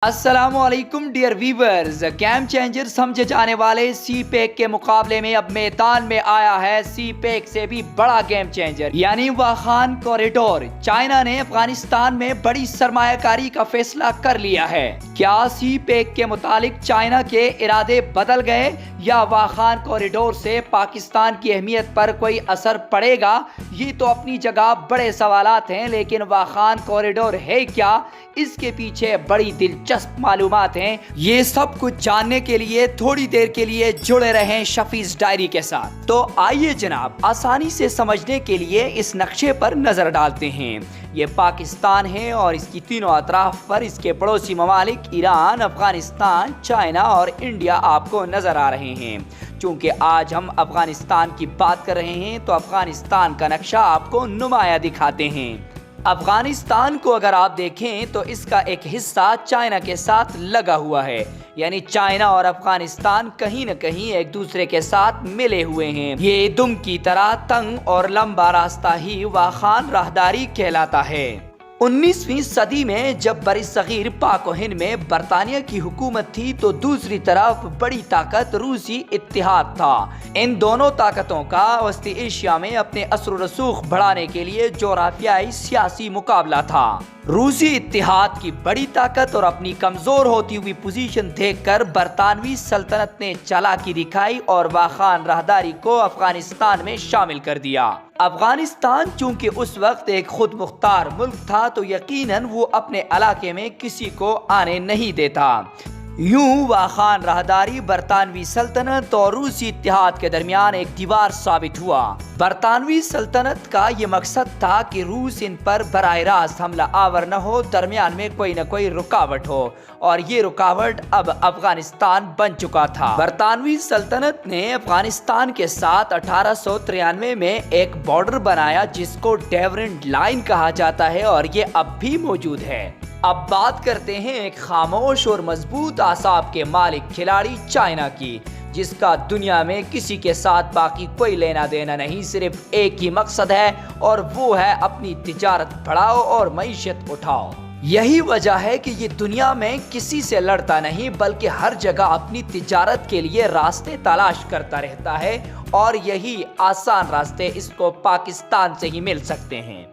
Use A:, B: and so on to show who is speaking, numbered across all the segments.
A: السلام علیکم dear viewers, game changer سمجھے جانے والے سی پیک کے مقابلے میں اب میدان میں آیا ہے سی پیک سے بھی بڑا گیم چینجر یعنی واخان کوریڈور۔ چائنا نے افغانستان میں بڑی سرمایہ کاری کا فیصلہ کر لیا ہے۔ کیا سی پیک کے متعلق چائنا کے ارادے بدل گئے یا واخان کوریڈور سے پاکستان کی اہمیت پر کوئی اثر پڑے گا؟ یہ تو اپنی جگہ بڑے سوالات ہیں، لیکن واخان کوریڈور ہے کیا، اس کے پیچھے بڑی دلچسپ معلومات ہیں۔ یہ سب کچھ جاننے کے لیے تھوڑی دیر کے لیے جڑے رہیں شفیز ڈائری کے ساتھ۔ تو آئیے جناب، آسانی سے سمجھنے کے لیے اس نقشے پر نظر ڈالتے ہیں۔ یہ پاکستان ہے اور اس کی تینوں اطراف پر اس کے پڑوسی ممالک ایران، افغانستان، چائنا اور انڈیا آپ کو نظر آ رہے ہیں۔ چونکہ آج ہم افغانستان کی بات کر رہے ہیں تو افغانستان کا نقشہ آپ کو نمایاں دکھاتے ہیں۔ افغانستان کو اگر آپ دیکھیں تو اس کا ایک حصہ چائنا کے ساتھ لگا ہوا ہے، یعنی چائنا اور افغانستان کہیں نہ کہیں ایک دوسرے کے ساتھ ملے ہوئے ہیں۔ یہ دم کی طرح تنگ اور لمبا راستہ ہی واخان راہداری کہلاتا ہے۔ 19ویں صدی میں جب برصغیر پاک و ہند میں برطانیہ کی حکومت تھی تو دوسری طرف بڑی طاقت روسی اتحاد تھا۔ ان دونوں طاقتوں کا وسطی ایشیا میں اپنے اثر و رسوخ بڑھانے کے لیے جغرافیائی سیاسی مقابلہ تھا۔ روسی اتحاد کی بڑی طاقت اور اپنی کمزور ہوتی ہوئی پوزیشن دیکھ کر برطانوی سلطنت نے چالاکی دکھائی اور واخان راہداری کو افغانستان میں شامل کر دیا۔ افغانستان چونکہ اس وقت ایک خود مختار ملک تھا تو یقیناً وہ اپنے علاقے میں کسی کو آنے نہیں دیتا۔ یوں واخان راہداری برطانوی سلطنت اور روسی اتحاد کے درمیان ایک دیوار ثابت ہوا۔ برطانوی سلطنت کا یہ مقصد تھا کہ روس ان پر براہ راست حملہ آور نہ ہو، درمیان میں کوئی نہ کوئی رکاوٹ ہو، اور یہ رکاوٹ اب افغانستان بن چکا تھا۔ برطانوی سلطنت نے افغانستان کے ساتھ 1893 میں ایک بارڈر بنایا جس کو ڈیورنٹ لائن کہا جاتا ہے، اور یہ اب بھی موجود ہے۔ اب بات کرتے ہیں ایک خاموش اور مضبوط اعصاب کے مالک کھلاڑی چائنا کی، جس کا دنیا میں کسی کے ساتھ باقی کوئی لینا دینا نہیں، صرف ایک ہی مقصد ہے اور وہ ہے اپنی تجارت بڑھاؤ اور معیشت اٹھاؤ۔ یہی وجہ ہے کہ یہ دنیا میں کسی سے لڑتا نہیں بلکہ ہر جگہ اپنی تجارت کے لیے راستے تلاش کرتا رہتا ہے، اور یہی آسان راستے اس کو پاکستان سے ہی مل سکتے ہیں۔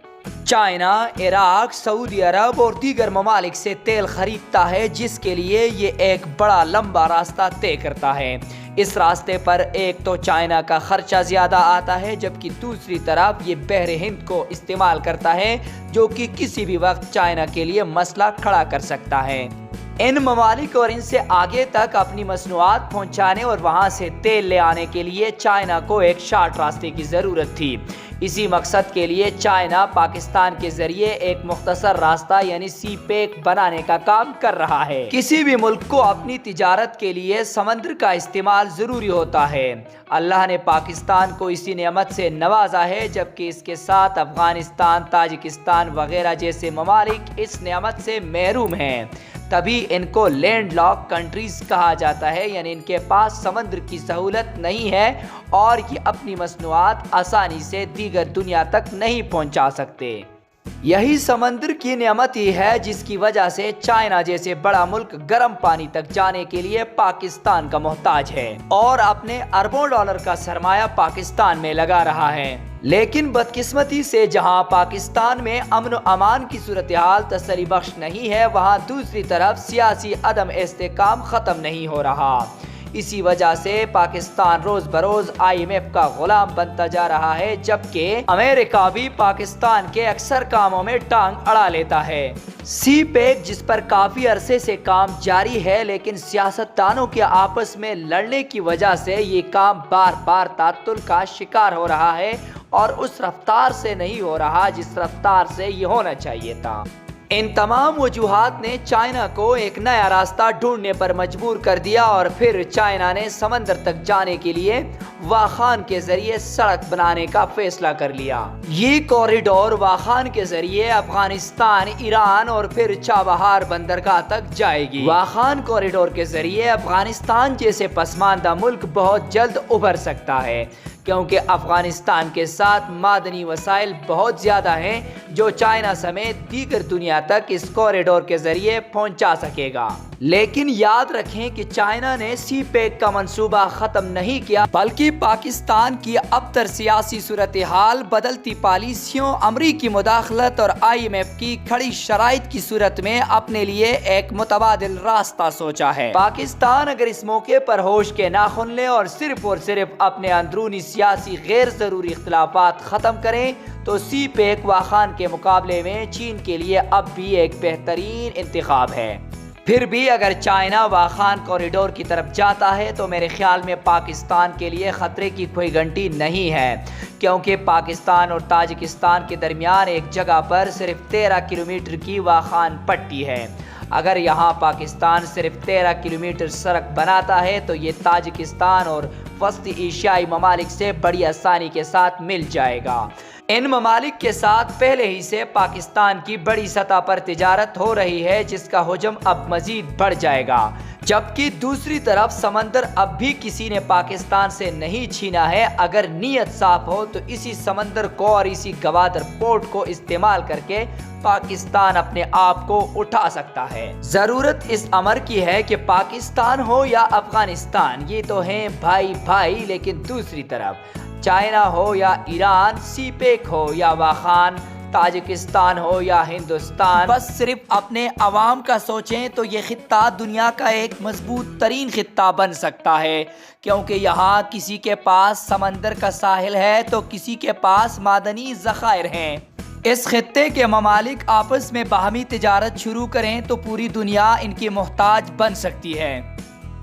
A: چائنا عراق، سعودی عرب اور دیگر ممالک سے تیل خریدتا ہے، جس کے لیے یہ ایک بڑا لمبا راستہ طے کرتا ہے۔ اس راستے پر ایک تو چائنا کا خرچہ زیادہ آتا ہے، جبکہ دوسری طرف یہ بحر ہند کو استعمال کرتا ہے، جو کہ کسی بھی وقت چائنا کے لیے مسئلہ کھڑا کر سکتا ہے۔ ان ممالک اور ان سے آگے تک اپنی مصنوعات پہنچانے اور وہاں سے تیل لے آنے کے لیے چائنا کو ایک شارٹ راستے کی ضرورت تھی۔ اسی مقصد کے لیے چائنا پاکستان کے ذریعے ایک مختصر راستہ یعنی سی پیک بنانے کا کام کر رہا ہے۔ کسی بھی ملک کو اپنی تجارت کے لیے سمندر کا استعمال ضروری ہوتا ہے۔ اللہ نے پاکستان کو اسی نعمت سے نوازا ہے، جبکہ اس کے ساتھ افغانستان، تاجکستان وغیرہ جیسے ممالک اس نعمت سے محروم ہیں۔ تبھی ان کو لینڈ لاک کنٹریز کہا جاتا ہے، یعنی ان کے پاس سمندر کی سہولت نہیں ہے اور یہ اپنی مصنوعات آسانی سے دیگر دنیا تک نہیں پہنچا سکتے۔ یہی سمندر کی نعمت ہی ہے جس کی وجہ سے چائنا جیسے بڑا ملک گرم پانی تک جانے کے لیے پاکستان کا محتاج ہے اور اپنے اربوں ڈالر کا سرمایہ پاکستان میں لگا رہا ہے۔ لیکن بدقسمتی سے جہاں پاکستان میں امن و امان کی صورتحال تسلی بخش نہیں ہے، وہاں دوسری طرف سیاسی عدم استحکام ختم نہیں ہو رہا۔ اسی وجہ سے پاکستان روز بروز IMF کا غلام بنتا جا رہا ہے، جبکہ امریکہ بھی پاکستان کے اکثر کاموں میں ٹانگ اڑا لیتا ہے۔ سی پیک جس پر کافی عرصے سے کام جاری ہے، لیکن سیاستدانوں کے آپس میں لڑنے کی وجہ سے یہ کام بار بار تعطل کا شکار ہو رہا ہے اور اس رفتار سے نہیں ہو رہا جس رفتار سے یہ ہونا چاہیے تھا۔ ان تمام وجوہات نے چائنا کو ایک نیا راستہ ڈھونڈنے پر مجبور کر دیا اور پھر چائنا نے سمندر تک جانے کے لیے واخان کے ذریعے سڑک بنانے کا فیصلہ کر لیا۔ یہ کوریڈور واخان کے ذریعے افغانستان، ایران اور پھر چابہار بندرگاہ تک جائے گی۔ واخان کوریڈور کے ذریعے افغانستان جیسے پسماندہ ملک بہت جلد ابھر سکتا ہے، کیونکہ افغانستان کے ساتھ معدنی وسائل بہت زیادہ ہیں جو چائنا سمیت دیگر دنیا تک اس کوریڈور کے ذریعے پہنچا سکے گا۔ لیکن یاد رکھیں کہ چائنا نے سی پیک کا منصوبہ ختم نہیں کیا، بلکہ پاکستان کی ابتر سیاسی صورتحال، بدلتی پالیسیوں، امریکی مداخلت اور IMF کی کھڑی شرائط کی صورت میں اپنے لیے ایک متبادل راستہ سوچا ہے۔ پاکستان اگر اس موقع پر ہوش کے ناخن لے اور صرف اپنے اندرونی سیاسی غیر ضروری اختلافات ختم کریں تو سی پیک واخان کے مقابلے میں چین کے لیے اب بھی ایک بہترین انتخاب ہے۔ پھر بھی اگر چائنا واخان کوریڈور کی طرف جاتا ہے تو میرے خیال میں پاکستان کے لیے خطرے کی کوئی گھنٹی نہیں ہے، کیونکہ پاکستان اور تاجکستان کے درمیان ایک جگہ پر صرف 13 کلومیٹر کی واخان پٹی ہے۔ اگر یہاں پاکستان صرف 13 کلومیٹر سڑک بناتا ہے تو یہ تاجکستان اور وسطی ایشیائی ممالک سے بڑی آسانی کے ساتھ مل جائے گا۔ ان ممالک کے ساتھ پہلے ہی سے پاکستان کی بڑی سطح پر تجارت ہو رہی ہے، جس کا حجم اب مزید بڑھ جائے گا، جبکہ دوسری طرف سمندر اب بھی کسی نے پاکستان سے نہیں چھینا ہے۔ اگر نیت صاف ہو تو اسی سمندر کو اور اسی گوادر پورٹ کو استعمال کر کے پاکستان اپنے آپ کو اٹھا سکتا ہے۔ ضرورت اس امر کی ہے کہ پاکستان ہو یا افغانستان، یہ تو ہیں بھائی بھائی، لیکن دوسری طرف چائنا ہو یا ایران، سی پیک ہو یا واخان، تاجکستان ہو یا ہندوستان، بس صرف اپنے عوام کا سوچیں تو یہ خطہ دنیا کا ایک مضبوط ترین خطہ بن سکتا ہے، کیونکہ یہاں کسی کے پاس سمندر کا ساحل ہے تو کسی کے پاس معدنی ذخائر ہیں۔ اس خطے کے ممالک آپس میں باہمی تجارت شروع کریں تو پوری دنیا ان کی محتاج بن سکتی ہے۔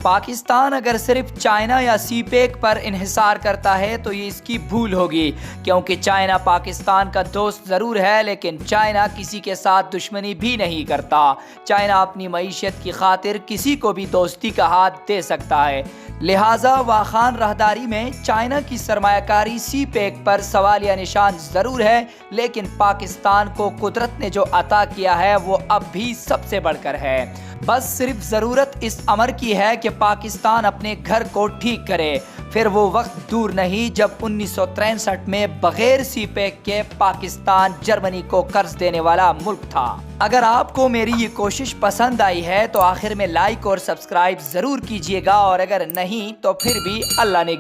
A: پاکستان اگر صرف چائنا یا سی پیک پر انحصار کرتا ہے تو یہ اس کی بھول ہوگی، کیونکہ چائنا پاکستان کا دوست ضرور ہے لیکن چائنا کسی کے ساتھ دشمنی بھی نہیں کرتا۔ چائنا اپنی معیشت کی خاطر کسی کو بھی دوستی کا ہاتھ دے سکتا ہے، لہٰذا واخان راہداری میں چائنا کی سرمایہ کاری سی پیک پر سوالیہ نشان ضرور ہے، لیکن پاکستان کو قدرت نے جو عطا کیا ہے وہ اب بھی سب سے بڑھ کر ہے۔ بس صرف ضرورت اس امر کی ہے کہ پاکستان اپنے گھر کو ٹھیک کرے، پھر وہ وقت دور نہیں جب 1963 میں بغیر سی پیک کے پاکستان جرمنی کو قرض دینے والا ملک تھا۔ اگر آپ کو میری یہ کوشش پسند آئی ہے تو آخر میں لائک اور سبسکرائب ضرور کیجیے گا، اور اگر نہیں تو پھر بھی اللہ نے